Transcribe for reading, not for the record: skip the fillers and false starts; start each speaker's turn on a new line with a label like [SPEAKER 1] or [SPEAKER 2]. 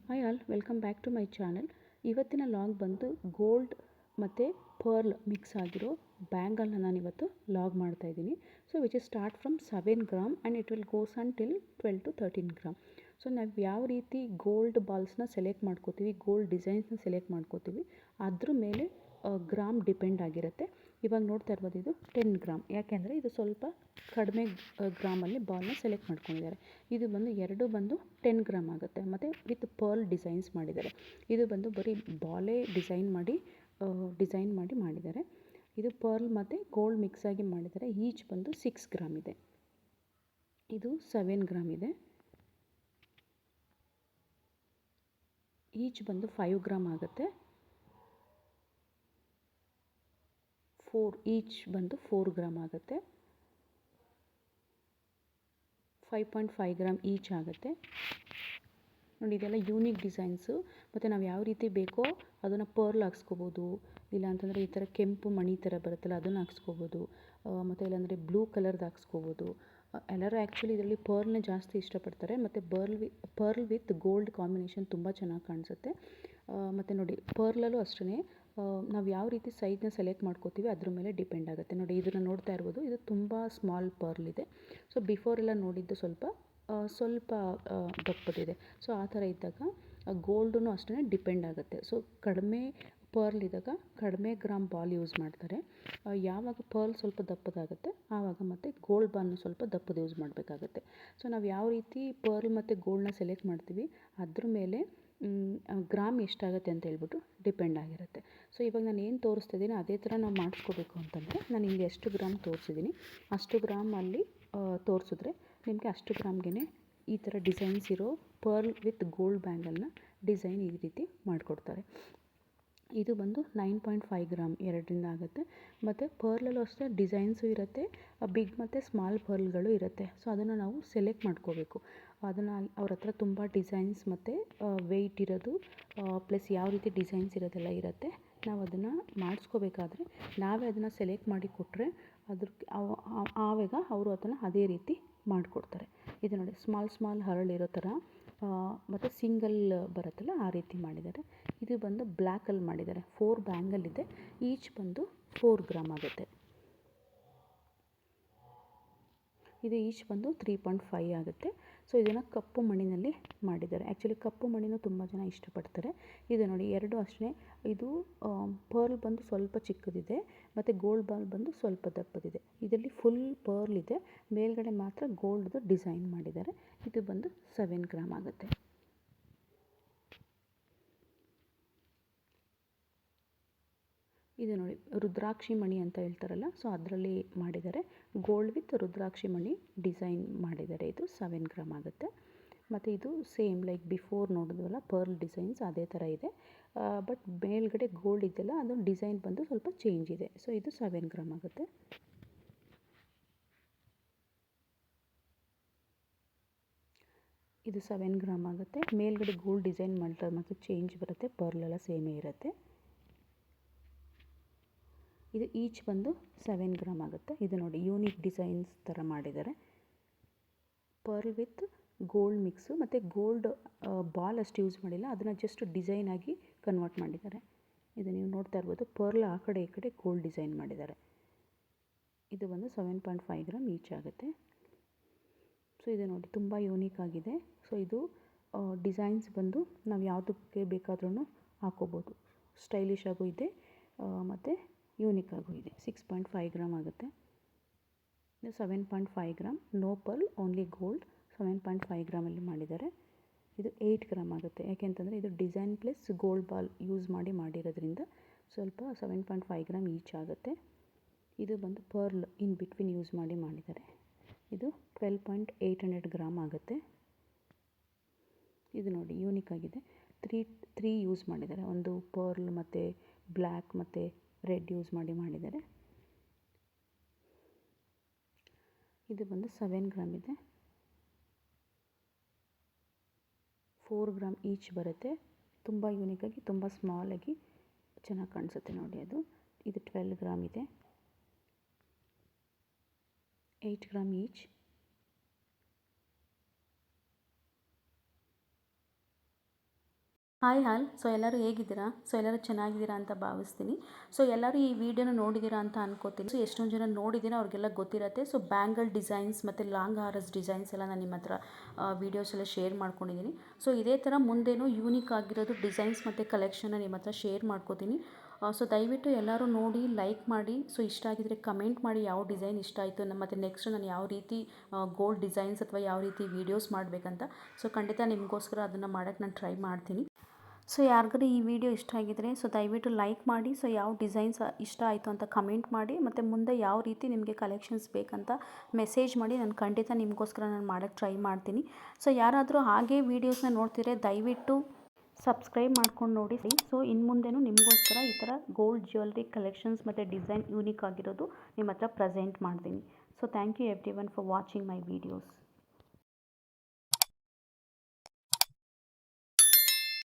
[SPEAKER 1] Hi all, welcome back to my channel. ಇವತ್ತಿನ vlog ಬಂದು gold ಮತ್ತು ಪರ್ಲ್ ಮಿಕ್ಸ್ ಆಗಿರೋ ಬ್ಯಾಂಗಲ್ನ ನಾನು ಇವತ್ತು ಲಾಗ್ ಮಾಡ್ತಾ ಇದ್ದೀನಿ. So which is start from 7 gram and it will goes on till 12 to 13 gram. So ನಾವು ಯಾವ ರೀತಿ ಗೋಲ್ಡ್ ಬಾಲ್ಸ್ನ ಸೆಲೆಕ್ಟ್ ಮಾಡ್ಕೋತೀವಿ, ಗೋಲ್ಡ್ ಡಿಸೈನ್ಸ್ನ ಸೆಲೆಕ್ಟ್ ಮಾಡ್ಕೋತೀವಿ, ಅದ್ರ ಮೇಲೆ ಗ್ರಾಮ್ ಡಿಪೆಂಡ್ ಆಗಿರುತ್ತೆ. ಇವಾಗ ನೋಡ್ತಾ ಇರ್ಬೋದು ಇದು 10 ಗ್ರಾಮ್, ಯಾಕೆಂದರೆ ಇದು ಸ್ವಲ್ಪ ಕಡಿಮೆ ಗ್ರಾಮಲ್ಲಿ ಬಾಲ್ನ ಸೆಲೆಕ್ಟ್ ಮಾಡ್ಕೊಂಡಿದ್ದಾರೆ. ಇದು ಬಂದು ಎರಡು ಬಂದು 10 ಗ್ರಾಮ್ ಆಗುತ್ತೆ ಮತ್ತು ವಿತ್ ಪರ್ಲ್ ಡಿಸೈನ್ಸ್ ಮಾಡಿದ್ದಾರೆ. ಇದು ಬಂದು ಬರೀ ಬಾಲೇ ಡಿಸೈನ್ ಮಾಡಿ ಮಾಡಿದ್ದಾರೆ. ಇದು ಪರ್ಲ್ ಮತ್ತು ಗೋಲ್ಡ್ ಮಿಕ್ಸ್ ಆಗಿ ಮಾಡಿದ್ದಾರೆ. ಈಚ್ ಬಂದು 6 ಗ್ರಾಮ್ ಇದೆ. ಇದು 7 ಗ್ರಾಮ್ ಇದೆ. ಈಚ್ ಬಂದು 5 ಗ್ರಾಮ್ ಆಗುತ್ತೆ. ಈಚ್ ಬಂದು 4 ಗ್ರಾಮ್ ಆಗುತ್ತೆ. 5.5 ಗ್ರಾಮ್ ಈಚ್ ಆಗುತ್ತೆ. ನೋಡಿ, ಇದೆಲ್ಲ ಯೂನಿಕ್ ಡಿಸೈನ್ಸು. ಮತ್ತು ನಾವು ಯಾವ ರೀತಿ ಬೇಕೋ ಅದನ್ನು ಪರ್ಲ್ ಹಾಕ್ಸ್ಕೋಬೋದು, ಇಲ್ಲಾಂತಂದರೆ ಈ ಥರ ಕೆಂಪು ಮಣಿ ಥರ ಬರುತ್ತಲ್ಲ ಅದನ್ನು ಹಾಕ್ಸ್ಕೋಬೋದು, ಮತ್ತು ಇಲ್ಲಾಂದರೆ ಬ್ಲೂ ಕಲರ್ದು ಹಾಕ್ಸ್ಕೋಬೋದು. ಎಲ್ಲರೂ ಆ್ಯಕ್ಚುಲಿ ಇದರಲ್ಲಿ ಪರ್ಲ್ನ ಜಾಸ್ತಿ ಇಷ್ಟಪಡ್ತಾರೆ. ಮತ್ತು ಪರ್ಲ್ ವಿತ್ ಗೋಲ್ಡ್ ಕಾಂಬಿನೇಷನ್ ತುಂಬ ಚೆನ್ನಾಗಿ ಕಾಣಿಸುತ್ತೆ. ಮತ್ತು ನೋಡಿ, ಪರ್ಲಲ್ಲೂ ಅಷ್ಟೇ ನಾವು ಯಾವ ರೀತಿ ಸೈಜ್ನ ಸೆಲೆಕ್ಟ್ ಮಾಡ್ಕೋತೀವಿ ಅದ್ರ ಮೇಲೆ ಡಿಪೆಂಡ್ ಆಗುತ್ತೆ. ನೋಡಿ, ಇದನ್ನು ನೋಡ್ತಾ ಇರ್ಬೋದು, ಇದು ತುಂಬ ಸ್ಮಾಲ್ ಪರ್ಲ್ ಇದೆ. ಸೊ ಬಿಫೋರೆಲ್ಲ ನೋಡಿದ್ದು ಸ್ವಲ್ಪ ದಪ್ಪದಿದೆ. ಸೊ ಆ ಥರ ಇದ್ದಾಗ ಗೋಲ್ಡೂ ಅಷ್ಟೇ ಡಿಪೆಂಡ್ ಆಗುತ್ತೆ. ಸೊ ಕಡಿಮೆ ಪರ್ಲ್ ಇದ್ದಾಗ ಕಡಿಮೆ ಗ್ರಾಮ್ ಬಾಲ್ ಯೂಸ್ ಮಾಡ್ತಾರೆ. ಯಾವಾಗ ಪರ್ಲ್ ಸ್ವಲ್ಪ ದಪ್ಪದಾಗುತ್ತೆ ಆವಾಗ ಮತ್ತು ಗೋಲ್ಡ್ ಬಾಲ್ನ ಸ್ವಲ್ಪ ದಪ್ಪದ ಯೂಸ್ ಮಾಡಬೇಕಾಗುತ್ತೆ. ಸೊ ನಾವು ಯಾವ ರೀತಿ ಪರ್ಲ್ ಮತ್ತು ಗೋಲ್ಡ್ನ ಸೆಲೆಕ್ಟ್ ಮಾಡ್ತೀವಿ ಅದ್ರ ಮೇಲೆ ಗ್ರಾಮ್ ಎಷ್ಟಾಗುತ್ತೆ ಅಂತ ಹೇಳ್ಬಿಟ್ಟು ಡಿಪೆಂಡ್ ಆಗಿರುತ್ತೆ. ಸೊ ಇವಾಗ ನಾನು ಏನು ತೋರಿಸ್ತಿದ್ದೀನಿ ಅದೇ ಥರ ನಾವು ಮಾಡಿಸ್ಕೋಬೇಕು ಅಂತಂದರೆ ನಾನು ಇಲ್ಲಿ ಎಷ್ಟು ಗ್ರಾಮ್ ತೋರಿಸಿದ್ದೀನಿ ಅಷ್ಟು ಗ್ರಾಮಲ್ಲಿ ತೋರಿಸಿದ್ರೆ ನಿಮಗೆ ಅಷ್ಟು ಗ್ರಾಮ್ಗೆ ಈ ಥರ ಡಿಸೈನ್ಸ್ ಇರೋ ಪರ್ಲ್ ವಿತ್ ಗೋಲ್ಡ್ ಬ್ಯಾಂಗಲ್ನ ಡಿಸೈನ್ ಈ ರೀತಿ ಮಾಡಿಕೊಡ್ತಾರೆ. ಇದು ಬಂದು 9.5 ಗ್ರಾಮ್ ಎರಡರಿಂದ ಆಗುತ್ತೆ. ಮತ್ತು ಪರ್ಲಲ್ಲೂ ಅಷ್ಟೇ ಡಿಸೈನ್ಸು ಇರುತ್ತೆ, ಬಿಗ್ ಮತ್ತು ಸ್ಮಾಲ್ ಪರ್ಲ್ಗಳು ಇರುತ್ತೆ. ಸೊ ಅದನ್ನು ನಾವು ಸೆಲೆಕ್ಟ್ ಮಾಡ್ಕೋಬೇಕು. ಅದನ್ನು ಅವ್ರ ಹತ್ರ ತುಂಬ ಡಿಸೈನ್ಸ್ ಮತ್ತು ವೆಯ್ಟ್ ಇರೋದು ಪ್ಲಸ್ ಯಾವ ರೀತಿ ಡಿಸೈನ್ಸ್ ಇರೋದೆಲ್ಲ ಇರುತ್ತೆ. ನಾವು ಅದನ್ನು ಮಾಡಿಸ್ಕೋಬೇಕಾದ್ರೆ ನಾವೇ ಅದನ್ನು ಸೆಲೆಕ್ಟ್ ಮಾಡಿ ಕೊಟ್ಟರೆ ಆವಾಗ ಅವರು ಅದನ್ನು ಅದೇ ರೀತಿ ಮಾಡಿಕೊಡ್ತಾರೆ. ಇದು ನೋಡಿ, ಸ್ಮಾಲ್ ಹರಳಿರೋ ಥರ ಮತ್ತು ಸಿಂಗಲ್ ಬರುತ್ತಲ್ಲ ಆ ರೀತಿ ಮಾಡಿದ್ದಾರೆ. ಇದು ಬಂದು ಬ್ಲ್ಯಾಕಲ್ಲಿ ಮಾಡಿದ್ದಾರೆ. 4 ಬ್ಯಾಂಗಲ್ ಇದೆ. ಈಚ್ ಬಂದು 4 ಗ್ರಾಮ್ ಆಗುತ್ತೆ. ಇದು ಈಚ್ ಬಂದು 3.5 ಆಗುತ್ತೆ. ಸೊ ಇದನ್ನು ಕಪ್ಪು ಮಣ್ಣಿನಲ್ಲಿ ಮಾಡಿದ್ದಾರೆ. ಆ್ಯಕ್ಚುಲಿ ಕಪ್ಪು ಮಣ್ಣಿನೂ ತುಂಬ ಜನ ಇಷ್ಟಪಡ್ತಾರೆ. ಇದು ನೋಡಿ, ಎರಡು ಅಷ್ಟೇ. ಇದು ಪರ್ಲ್ ಬಂದು ಸ್ವಲ್ಪ ಚಿಕ್ಕದಿದೆ ಮತ್ತು ಗೋಲ್ಡ್ ಬಾಲ್ ಬಂದು ಸ್ವಲ್ಪ ದಪ್ಪದಿದೆ. ಇದರಲ್ಲಿ ಫುಲ್ ಪರ್ಲ್ ಇದೆ, ಮೇಲ್ಗಡೆ ಮಾತ್ರ ಗೋಲ್ಡ್ದು ಡಿಸೈನ್ ಮಾಡಿದ್ದಾರೆ. ಇದು ಬಂದು 7 ಗ್ರಾಮ್ ಆಗುತ್ತೆ. ಇದು ನೋಡಿ, ರುದ್ರಾಕ್ಷಿ ಮಣಿ ಅಂತ ಹೇಳ್ತಾರಲ್ಲ, ಸೊ ಅದರಲ್ಲಿ ಮಾಡಿದ್ದಾರೆ. Gold with Rudrakshi Mani design ಮಾಡಿದ್ದಾರೆ. ಇದು 7 ಗ್ರಾಮ್ ಆಗುತ್ತೆ. ಮತ್ತು ಇದು ಸೇಮ್ ಲೈಕ್ ಬಿಫೋರ್ ನೋಡಿದ್ವಲ್ಲ ಪರ್ಲ್ ಡಿಸೈನ್ಸ್ ಅದೇ ಥರ ಇದೆ. ಬಟ್ ಮೇಲ್ಗಡೆ ಗೋಲ್ಡ್ ಇದೆಯಲ್ಲ ಅದು ಡಿಸೈನ್ ಬಂದು ಸ್ವಲ್ಪ ಚೇಂಜ್ ಇದೆ. ಸೊ ಇದು 7 ಗ್ರಾಮ್ ಆಗುತ್ತೆ. ಇದು 7 ಗ್ರಾಮ್ ಆಗುತ್ತೆ. ಮೇಲ್ಗಡೆ ಗೋಲ್ಡ್ ಡಿಸೈನ್ ಮಾಡ್ತಾರೆ ಮತ್ತು ಚೇಂಜ್ ಬರುತ್ತೆ, ಪರ್ಲೆಲ್ಲ ಸೇಮೇ ಇರುತ್ತೆ. ಇದು ಈಚ್ ಬಂದು 7 ಗ್ರಾಮ್ ಆಗುತ್ತೆ. ಇದು ನೋಡಿ, ಯೂನಿಕ್ ಡಿಸೈನ್ಸ್ ಥರ ಮಾಡಿದ್ದಾರೆ. ಪರ್ಲ್ ವಿತ್ ಗೋಲ್ಡ್ ಮಿಕ್ಸು ಮತ್ತು ಗೋಲ್ಡ್ ಬಾಲ್ ಅಷ್ಟು ಯೂಸ್ ಮಾಡಿಲ್ಲ, ಅದನ್ನು ಜಸ್ಟ್ ಡಿಸೈನ್ ಆಗಿ ಕನ್ವರ್ಟ್ ಮಾಡಿದ್ದಾರೆ. ಇದು ನೀವು ನೋಡ್ತಾ ಇರ್ಬೋದು, ಪರ್ಲ್ ಆ ಕಡೆ ಈ ಕಡೆ ಗೋಲ್ಡ್ ಡಿಸೈನ್ ಮಾಡಿದ್ದಾರೆ. ಇದು ಬಂದು 7.5 ಗ್ರಾಮ್ ಈಚ್ ಆಗುತ್ತೆ. ಸೊ ಇದು ನೋಡಿ, ತುಂಬ ಯೂನಿಕ್ ಆಗಿದೆ. ಸೊ ಇದು ಡಿಸೈನ್ಸ್ ಬಂದು ನಾವು ಯಾವುದಕ್ಕೆ ಬೇಕಾದ್ರೂ ಹಾಕೋಬೋದು. ಸ್ಟೈಲಿಶ್ ಆಗೂ ಇದೆ ಮತ್ತು ಯೂನಿಕ್ ಆಗೂ ಇದೆ. 6.5 ಗ್ರಾಮ್ ಆಗುತ್ತೆ. ಇದು 7.5 gram, no pearl only gold. 7.5 ಗ್ರಾಮಲ್ಲಿ ಮಾಡಿದ್ದಾರೆ. ಇದು 8 ಗ್ರಾಮ್ ಆಗುತ್ತೆ. ಯಾಕೆಂತಂದರೆ ಇದು design plus gold ball use ಮಾಡಿರೋದ್ರಿಂದ ಸ್ವಲ್ಪ 7.5 ಗ್ರಾಮ್ ಈಚ್ ಆಗುತ್ತೆ. ಇದು ಬಂದು ಪರ್ಲ್ ಇನ್ ಬಿಟ್ವೀನ್ ಯೂಸ್ ಮಾಡಿದ್ದಾರೆ. ಇದು 12.800 ಗ್ರಾಮ್ ಆಗುತ್ತೆ. ಇದು ನೋಡಿ, ಯೂನಿಕ್ ಆಗಿದೆ. 3 ಯೂಸ್ ಮಾಡಿದ್ದಾರೆ. ಒಂದು ಪರ್ಲ್ ಮತ್ತು ಬ್ಲ್ಯಾಕ್ ಮತ್ತು ರೆಡ್ ಯೂಸ್ ಮಾಡಿದ್ದಾರೆ. ಇದು ಬಂದು 7 ಗ್ರಾಮ್ ಇದೆ. 4 ಗ್ರಾಮ್ ಈಚ್ ಬರುತ್ತೆ. ತುಂಬ ಯೂನಿಕಾಗಿ, ತುಂಬ ಸ್ಮಾಲಾಗಿ ಚೆನ್ನಾಗಿ ಕಾಣಿಸುತ್ತೆ ನೋಡಿ ಅದು. ಇದು 12 ಗ್ರಾಮ್ ಇದೆ. 8 ಗ್ರಾಮ್ ಈಚ್. ಹಾಯ್ ಸೊ ಎಲ್ಲರೂ ಹೇಗಿದ್ದೀರಾ? ಸೊ ಎಲ್ಲರೂ ಚೆನ್ನಾಗಿದ್ದೀರಾ ಅಂತ ಭಾವಿಸ್ತೀನಿ. ಸೊ ಎಲ್ಲರೂ ಈ ವಿಡಿಯೋನ ನೋಡಿದ್ದೀರಾ ಅಂತ ಅನ್ಕೋತೀನಿ. ಸೊ ಎಷ್ಟೊಂದು ಜನ ನೋಡಿದ್ದೀರಾ ಅವ್ರಿಗೆಲ್ಲ ಗೊತ್ತಿರುತ್ತೆ. ಸೊ ಬ್ಯಾಂಗಲ್ ಡಿಸೈನ್ಸ್ ಮತ್ತು ಲಾಂಗ್ ಹಾರಸ್ ಡಿಸೈನ್ಸ್ ಎಲ್ಲ ನಾನು ನಿಮ್ಮ ಹತ್ರ ವೀಡಿಯೋಸ್ ಎಲ್ಲ ಶೇರ್ ಮಾಡ್ಕೊಂಡಿದ್ದೀನಿ. ಸೊ ಇದೇ ಥರ ಮುಂದೇನು ಯೂನಿಕ್ ಆಗಿರೋದು ಡಿಸೈನ್ಸ್ ಮತ್ತು ಕಲೆಕ್ಷನ್ನ ನಿಮ್ಮ ಹತ್ರ ಶೇರ್ ಮಾಡ್ಕೋತೀನಿ. ಸೊ ದಯವಿಟ್ಟು ಎಲ್ಲರೂ ನೋಡಿ ಲೈಕ್ ಮಾಡಿ. ಸೊ ಇಷ್ಟ ಆಗಿದ್ರೆ ಕಮೆಂಟ್ ಮಾಡಿ ಯಾವ ಡಿಸೈನ್ ಇಷ್ಟ ಆಯಿತು, ಮತ್ತು ನೆಕ್ಸ್ಟ್ ನಾನು ಯಾವ ರೀತಿ ಗೋಲ್ಡ್ ಡಿಸೈನ್ಸ್ ಅಥವಾ ಯಾವ ರೀತಿ ವೀಡಿಯೋಸ್ ಮಾಡಬೇಕಂತ. ಸೊ ಖಂಡಿತ ನಿಮಗೋಸ್ಕರ ಅದನ್ನು ಮಾಡೋಕ್ಕೆ ನಾನು ಟ್ರೈ ಮಾಡ್ತೀನಿ. ಸೊ ಯಾರಿಗಾರು ಈ ವಿಡಿಯೋ ಇಷ್ಟ ಆಗಿದರೆ ಸೊ ದಯವಿಟ್ಟು ಲೈಕ್ ಮಾಡಿ. ಸೊ ಯಾವ ಡಿಸೈನ್ಸ್ ಇಷ್ಟ ಆಯಿತು ಅಂತ ಕಮೆಂಟ್ ಮಾಡಿ, ಮತ್ತು ಮುಂದೆ ಯಾವ ರೀತಿ ನಿಮಗೆ ಕಲೆಕ್ಷನ್ಸ್ ಬೇಕಂತ ಮೆಸೇಜ್ ಮಾಡಿ. ನಾನು ಖಂಡಿತ ನಿಮಗೋಸ್ಕರ ನಾನು ಮಾಡೋಕ್ಕೆ ಟ್ರೈ ಮಾಡ್ತೀನಿ. ಸೊ ಯಾರಾದರೂ ಹಾಗೇ ವೀಡಿಯೋಸ್ನ ನೋಡ್ತಿದ್ರೆ ದಯವಿಟ್ಟು ಸಬ್ಸ್ಕ್ರೈಬ್ ಮಾಡ್ಕೊಂಡು ನೋಡಿ. ಸೊ ಇನ್ನು ಮುಂದೆನೂ ನಿಮಗೋಸ್ಕರ ಈ ಥರ ಗೋಲ್ಡ್ ಜ್ಯುವೆಲ್ರಿ ಕಲೆಕ್ಷನ್ಸ್ ಮತ್ತು ಡಿಸೈನ್ ಯೂನಿಕ್ ಆಗಿರೋದು ನಿಮ್ಮ ಹತ್ರ ಪ್ರೆಸೆಂಟ್ ಮಾಡ್ತೀನಿ. So thank you everyone for watching my videos.